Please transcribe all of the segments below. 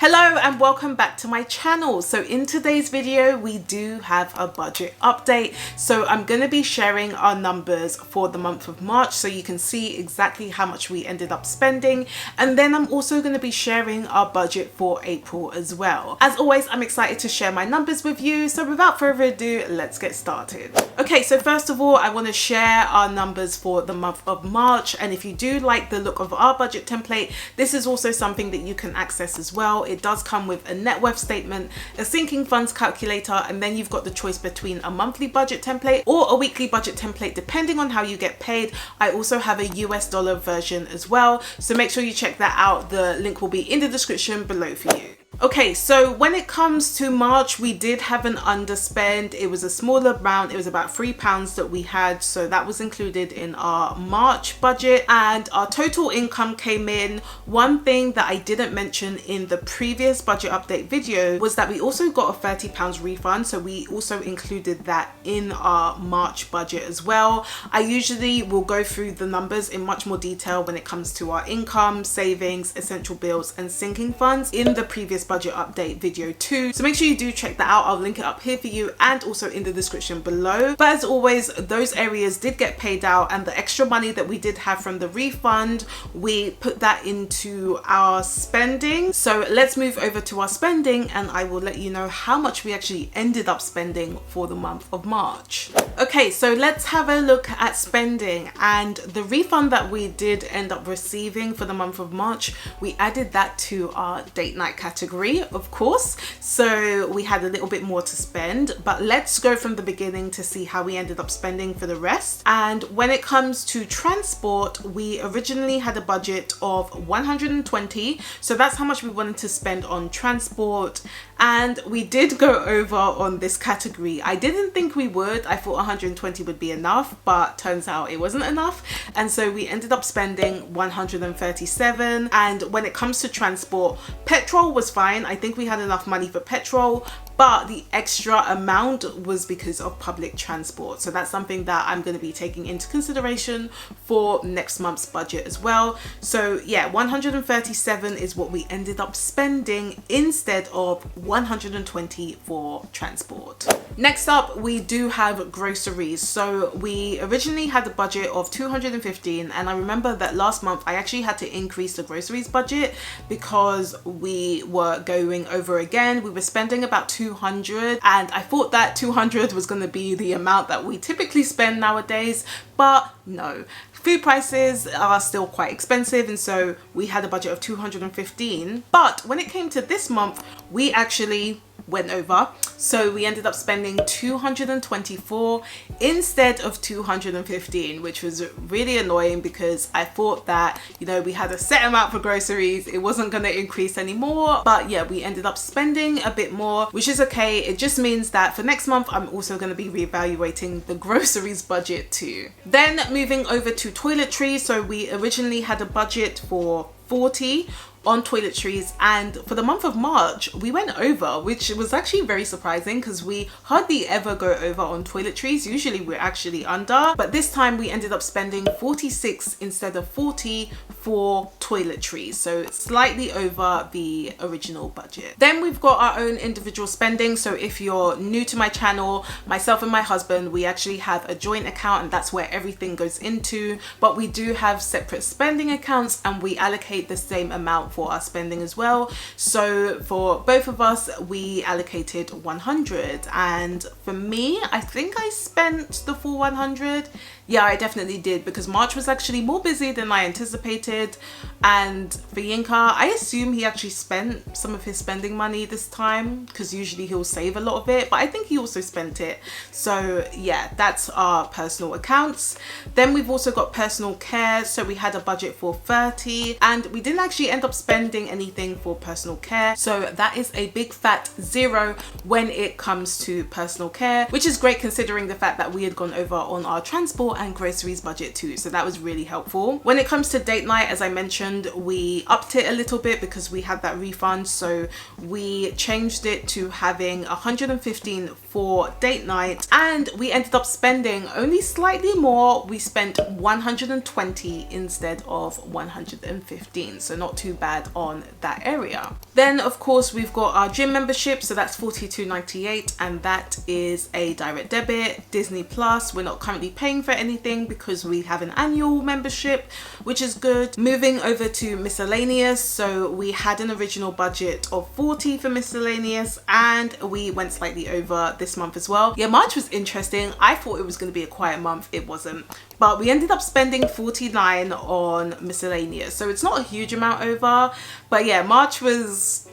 Hello and welcome back to my channel. So in today's video we do have a budget update. So I'm going to be sharing our numbers for the month of March so you can see exactly how much we ended up spending, and then I'm also going to be sharing our budget for April as well. As always, I'm excited to share my numbers with you, so without further ado, let's get started. Okay, so first of all I want to share our numbers for the month of March, and if you do like the look of our budget template, this is also something that you can access as well. It does come with a net worth statement, a sinking funds calculator, and then you've got the choice between a monthly budget template or a weekly budget template depending on how you get paid. I also have a US dollar version as well, so make sure you check that out. The link will be in the description below for you. Okay, so when it comes to March, we did have an underspend. It was a smaller amount. It was about £3 that we had, so that was included in our March budget, and our total income came in. One thing that I didn't mention in the previous budget update video was that we also got a £30 refund, so we also included that in our March budget as well. I usually will go through the numbers in much more detail when it comes to our income, savings, essential bills and sinking funds in the previous budget update video too, so make sure you do check that out. I'll link it up here for you and also in the description below. But as always, those areas did get paid out, and the extra money that we did have from the refund, we put that into our spending. So let's move over to our spending and I will let you know how much we actually ended up spending for the month of March. Okay, so let's have a look at spending, and the refund that we did end up receiving for the month of March, we added that to our date night category, of course, so we had a little bit more to spend. But let's go from the beginning to see how we ended up spending for the rest. And when it comes to transport, we originally had a budget of 120, so that's how much we wanted to spend on transport, and we did go over on this category. I didn't think we would. I thought 120 would be enough, but turns out it wasn't enough, and so we ended up spending 137. And when it comes to transport, petrol was fine. I think we had enough money for petrol, but the extra amount was because of public transport. So that's something that I'm going to be taking into consideration for next month's budget as well. So yeah, 137 is what we ended up spending instead of 120 for transport. Next up, we do have groceries. So we originally had a budget of 215, and I remember that last month I actually had to increase the groceries budget because we were going over again. We were spending about 200, and I thought that 200 was going to be the amount that we typically spend nowadays, but no. Food prices are still quite expensive, and so we had a budget of 215. But when it came to this month, we actually went over, so we ended up spending 224 instead of 215, which was really annoying because I thought that, you know, we had a set amount for groceries, it wasn't going to increase anymore. But yeah, we ended up spending a bit more, which is okay. It just means that for next month I'm also going to be reevaluating the groceries budget too. Then moving over to toiletries, so we originally had a budget for 40 on toiletries, and for the month of March we went over, which was actually very surprising because we hardly ever go over on toiletries. Usually we're actually under, but this time we ended up spending 46 instead of 40 for toiletries, so slightly over the original budget. Then we've got our own individual spending. So if you're new to my channel, myself and my husband, we actually have a joint account, and that's where everything goes into, but we do have separate spending accounts and we allocate the same amount for our spending as well. So for both of us we allocated 100, and for me I think I spent the full 100. Yeah, I definitely did, because March was actually more busy than I anticipated. And for Yinka, I assume he actually spent some of his spending money this time, because usually he'll save a lot of it, but I think he also spent it. So yeah, that's our personal accounts. Then we've also got personal care, so we had a budget for 30, and we didn't actually end up spending anything for personal care, so that is a big fat 0 when it comes to personal care, which is great considering the fact that we had gone over on our transport and groceries budget too, so that was really helpful. When it comes to date night, as I mentioned, we upped it a little bit because we had that refund, so we changed it to having 115 for date night, and we ended up spending only slightly more. We spent 120 instead of 115, so not too bad. bad on that area. Then of course we've got our gym membership, so that's $42.98, and that is a direct debit. Disney Plus, we're not currently paying for anything because we have an annual membership, which is good. Moving over to miscellaneous, so we had an original budget of 40 for miscellaneous, and we went slightly over this month as well. Yeah, March was interesting. I thought it was going to be a quiet month. It wasn't, but we ended up spending 49 on miscellaneous, so it's not a huge amount over. But yeah, March was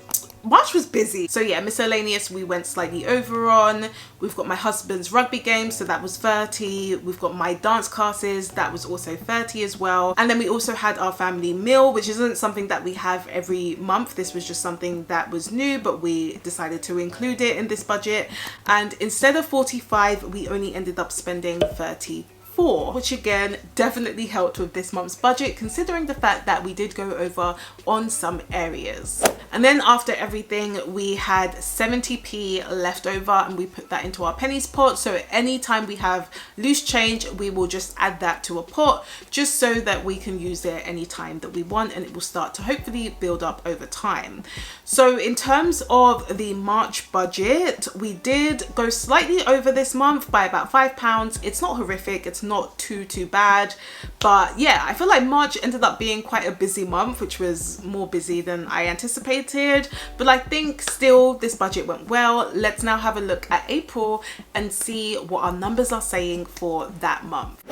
busy. So yeah, miscellaneous we went slightly over on. We've got my husband's rugby game, so that was 30. We've got my dance classes, that was also 30 as well. And then we also had our family meal, which isn't something that we have every month. This was just something that was new, but we decided to include it in this budget. And instead of 45, we only ended up spending 34, which again definitely helped with this month's budget, considering the fact that we did go over on some areas. And then after everything, we had 70p left over, and we put that into our pennies pot. So anytime we have loose change, we will just add that to a pot, just so that we can use it anytime that we want, and it will start to hopefully build up over time. So in terms of the March budget, we did go slightly over this month by about £5. It's not horrific, it's not too bad, but yeah, I feel like March ended up being quite a busy month, which was more busy than I anticipated. But I think still this budget went well. Let's now have a look at April and see what our numbers are saying for that month.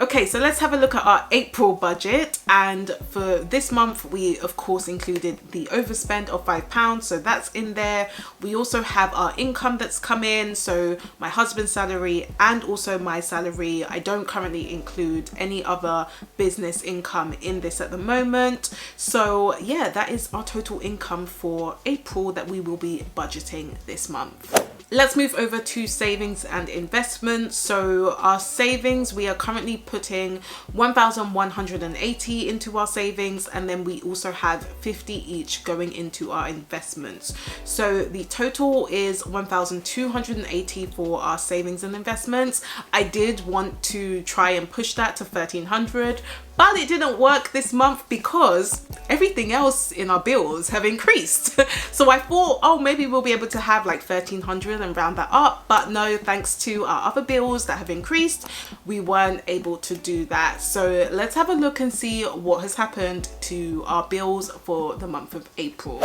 Okay, so let's have a look at our April budget, and for this month we of course included the overspend of £5, so that's in there. We also have our income that's come in, so my husband's salary and also my salary. I don't currently include any other business income in this at the moment. So yeah, that is our total income for April that we will be budgeting this month. Let's move over to savings and investments. So our savings, we are currently putting 1,180 into our savings, and then we also have 50 each going into our investments. So the total is 1,280 for our savings and investments. I did want to try and push that to 1,300, but it didn't work this month because everything else in our bills have increased. So I thought, oh, maybe we'll be able to have like 1,300 and round that up, but no, thanks to our other bills that have increased, we weren't able to do that. So let's have a look and see what has happened to our bills for the month of April.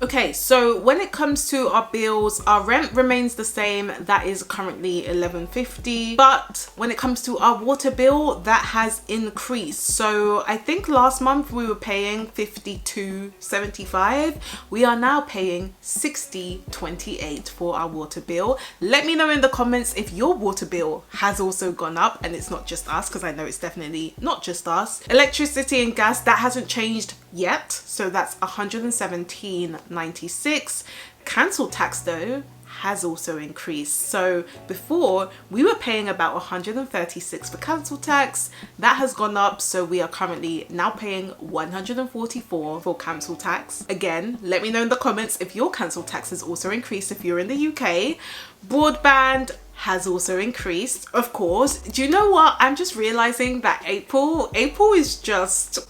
Okay, so when it comes to our bills, our rent remains the same. That is currently $11.50. But when it comes to our water bill, that has increased. So I think last month we were paying $52.75. We are now paying $60.28 for our water bill. Let me know in the comments if your water bill has also gone up and it's not just us, because I know it's definitely not just us. Electricity and gas, that hasn't changed yet, so that's $117.96. Council tax though has also increased. So before we were paying about $136 for council tax. That has gone up, so we are currently now paying $144 for council tax. Again, let me know in the comments if your council tax has also increased if you're in the UK. Broadband has also increased, of course. Do you know what? I'm just realizing that April is just,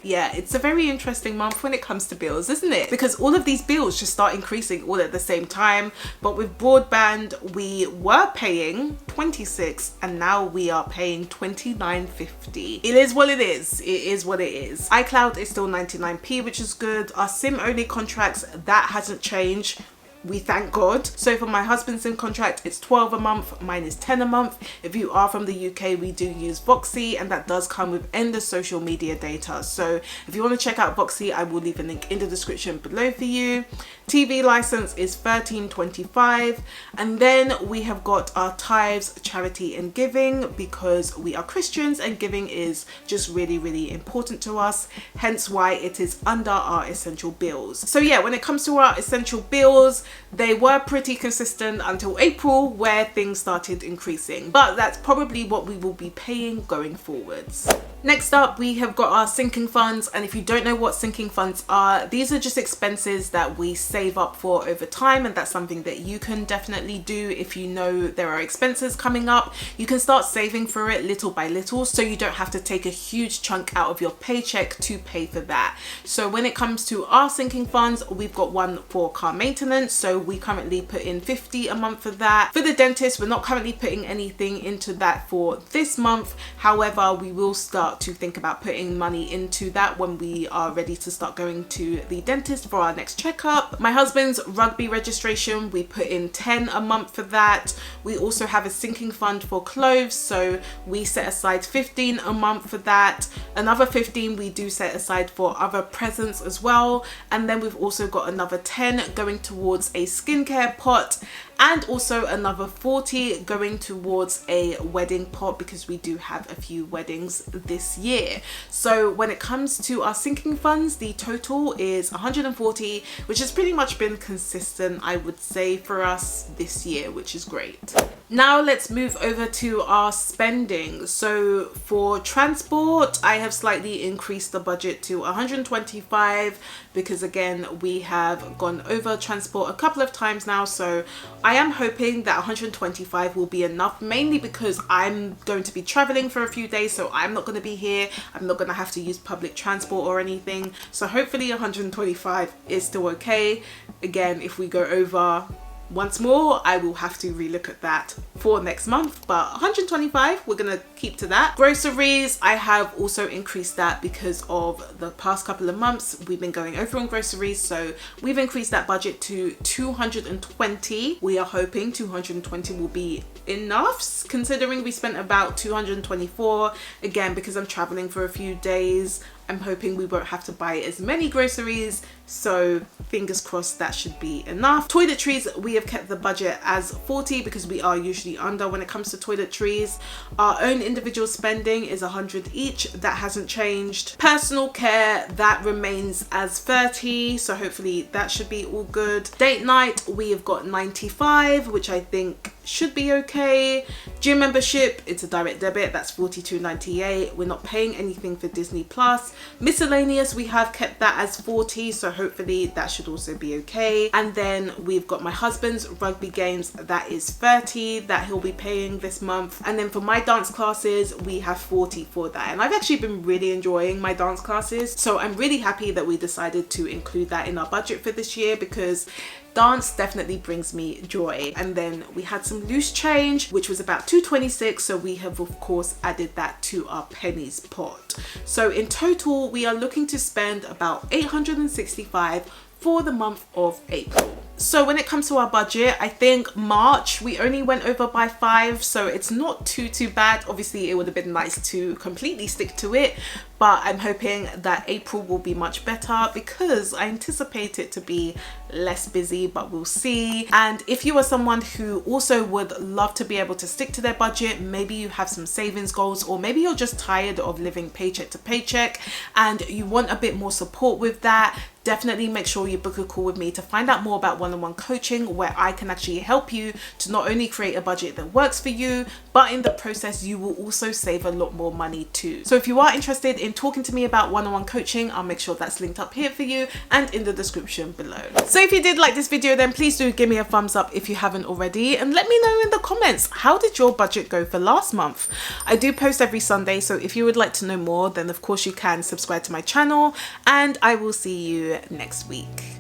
yeah, it's a very interesting month when it comes to bills, isn't it? Because all of these bills just start increasing all at the same time. But with broadband, we were paying $26 and now we are paying $29.50. It is what it is. It is what it is. iCloud is still 99p, which is good. Our SIM only contracts, that hasn't changed. We thank God. So for my husband's SIM contract, it's 12 a month, mine is 10 a month. If you are from the UK, we do use Voxy, and that does come with endless social media data. So if you want to check out Voxy, I will leave a link in the description below for you. TV license is $13.25, and then we have got our tithes, charity and giving, because we are Christians and giving is just really, really important to us, hence why it is under our essential bills. So yeah, when it comes to our essential bills, they were pretty consistent until April, where things started increasing, but that's probably what we will be paying going forwards. Next up, we have got our sinking funds, and if you don't know what sinking funds are, these are just expenses that we save up for over time, and that's something that you can definitely do. If you know there are expenses coming up, you can start saving for it little by little, so you don't have to take a huge chunk out of your paycheck to pay for that. So when it comes to our sinking funds, we've got one for car maintenance, so we currently put in $50 a month for that. For the dentist, we're not currently putting anything into that for this month. However, we will start to think about putting money into that when we are ready to start going to the dentist for our next checkup. My husband's rugby registration, we put in $10 a month for that. We also have a sinking fund for clothes, so we set aside $15 a month for that. Another $15 we do set aside for other presents as well, and then we've also got another $10 going towards a skincare pot, and also another $40 going towards a wedding pot because we do have a few weddings this year. So when it comes to our sinking funds, the total is $140, which has pretty much been consistent, I would say, for us this year, which is great. Now let's move over to our spending. So for transport, I have slightly increased the budget to $125 because again, we have gone over transport a couple of times now. So I am hoping that $125 will be enough, mainly because I'm going to be traveling for a few days, so I'm not going to be here. I'm not going to have to use public transport or anything. So hopefully $125 is still okay. Again, if we go over once more, I will have to relook at that for next month, but $125, we're gonna keep to that. Groceries, I have also increased that because of the past couple of months we've been going over on groceries, so we've increased that budget to $220. We are hoping $220 will be enough, considering we spent about $224. Again, because I'm traveling for a few days, I'm hoping we won't have to buy as many groceries, so fingers crossed that should be enough. Toiletries, we have kept the budget as $40 because we are usually under when it comes to toiletries. Our own individual spending is $100 each, that hasn't changed. Personal care, that remains as $30, so hopefully that should be all good. Date night, we have got $95, which I think should be okay. Gym membership, it's a direct debit, that's $42.98. We're not paying anything for Disney Plus. Miscellaneous, we have kept that as $40, so hopefully that should also be okay. And then we've got my husband's rugby games, that is $30 that he'll be paying this month. And then for my dance classes, we have $40 for that, and I've actually been really enjoying my dance classes, so I'm really happy that we decided to include that in our budget for this year because dance definitely brings me joy. And then we had some loose change, which was about $226, so we have of course added that to our pennies pot. So in total, we are looking to spend about $865 for the month of April. So when it comes to our budget, I think March we only went over by $5, so it's not too bad. Obviously it would have been nice to completely stick to it, but I'm hoping that April will be much better because I anticipate it to be less busy, but we'll see. And if you are someone who also would love to be able to stick to their budget, maybe you have some savings goals, or maybe you're just tired of living paycheck to paycheck and you want a bit more support with that, definitely make sure you book a call with me to find out more about one-on-one coaching, where I can actually help you to not only create a budget that works for you, but in the process you will also save a lot more money too. So if you are interested in talking to me about one-on-one coaching, I'll make sure that's linked up here for you and in the description below. So if you did like this video, then please do give me a thumbs up if you haven't already, and let me know in the comments, how did your budget go for last month? I do post every Sunday, so if you would like to know more, then of course you can subscribe to my channel, and I will see you next week.